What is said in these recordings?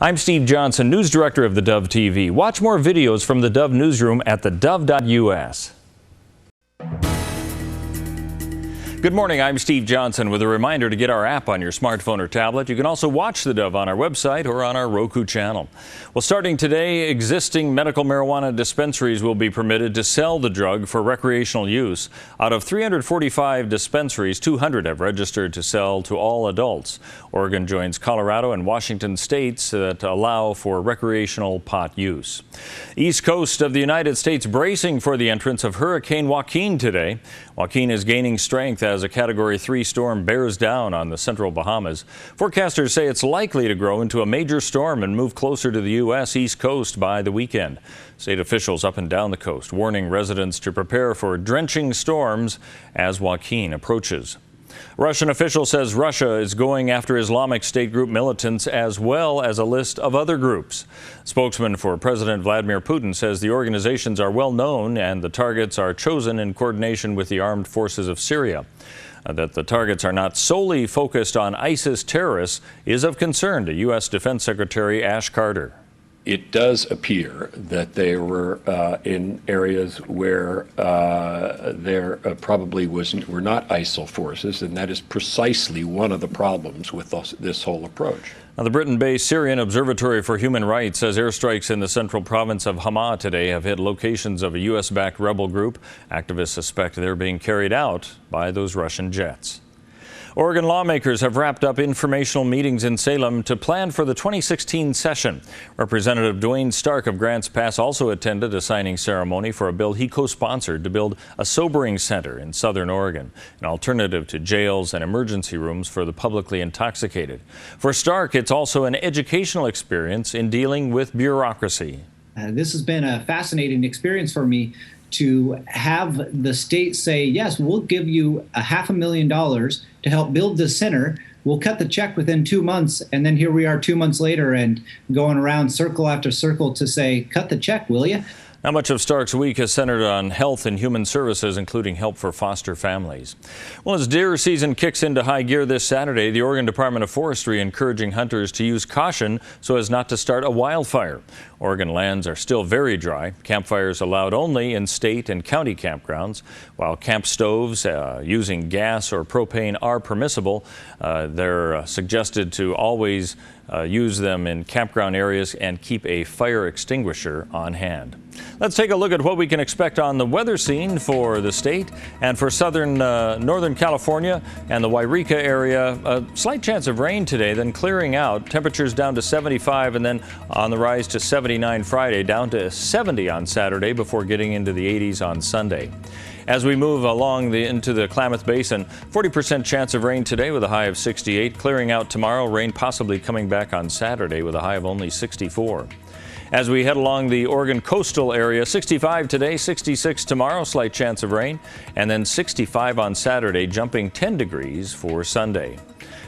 I'm Steve Johnson, News Director of theDove TV. Watch more videos from the Dove newsroom at theDove.us. Good morning, I'm Steve Johnson with a reminder to get our app on your smartphone or tablet. You can also watch the Dove on our website or on our Roku channel. Well, starting today, existing medical marijuana dispensaries will be permitted to sell the drug for recreational use. Out of 345 dispensaries, 200 have registered to sell to all adults. Oregon joins Colorado and Washington states that allow for recreational pot use. East coast of the United States bracing for the entrance of Hurricane Joaquin today. Joaquin is gaining strength as a Category 3 storm bears down on the central Bahamas. Forecasters say it's likely to grow into a major storm and move closer to the U.S. East Coast by the weekend. State officials up and down the coast warning residents to prepare for drenching storms as Joaquin approaches. Russian official says Russia is going after Islamic State group militants as well as a list of other groups. Spokesman for President Vladimir Putin says the organizations are well known and the targets are chosen in coordination with the armed forces of Syria. That the targets are not solely focused on ISIS terrorists is of concern to U.S. Defense Secretary Ash Carter. It does appear that they were in areas where there probably were not ISIL forces, and that is precisely one of the problems with this whole approach. Now, the Britain-based Syrian Observatory for Human Rights says airstrikes in the central province of Hama today have hit locations of a U.S.-backed rebel group. Activists suspect they're being carried out by those Russian jets. Oregon lawmakers have wrapped up informational meetings in Salem to plan for the 2016 session. Representative Dwayne Stark of Grants Pass also attended a signing ceremony for a bill he co-sponsored to build a sobering center in southern Oregon, an alternative to jails and emergency rooms for the publicly intoxicated. For Stark, it's also an educational experience in dealing with bureaucracy. This has been a fascinating experience for me to have the state say, yes, we'll give you $500,000 to help build this center. We'll cut the check within 2 months. And then here we are 2 months later and going around circle after circle to say, cut the check, will you? Now, much of Stark's week has centered on health and human services, including help for foster families. Well, as deer season kicks into high gear this Saturday, the Oregon Department of Forestry encouraging hunters to use caution so as not to start a wildfire. Oregon lands are still very dry. Campfires allowed only in state and county campgrounds. While camp stoves using gas or propane are permissible, they're suggested to always use them in campground areas and keep a fire extinguisher on hand. Let's take a look at what we can expect on the weather scene for the state and for southern northern California and the Wairika area. A slight chance of rain today, then clearing out. Temperatures down to 75 and then on the rise to 79 Friday, down to 70 on Saturday before getting into the 80s on Sunday. As we move along into the Klamath Basin, 40% chance of rain today with a high of 68. Clearing out tomorrow, rain possibly coming back on Saturday with a high of only 64. As we head along the Oregon coastal area, 65 today, 66 tomorrow, slight chance of rain, and then 65 on Saturday, jumping 10 degrees for Sunday.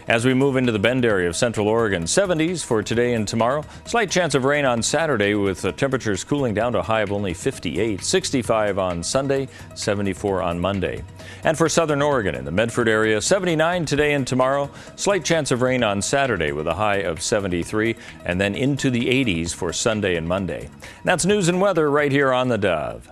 As we move into the Bend area of central Oregon, 70s for today and tomorrow. Slight chance of rain on Saturday with temperatures cooling down to a high of only 58. 65 on Sunday, 74 on Monday. And for southern Oregon in the Medford area, 79 today and tomorrow. Slight chance of rain on Saturday with a high of 73 and then into the 80s for Sunday and Monday. And that's news and weather right here on the Dove.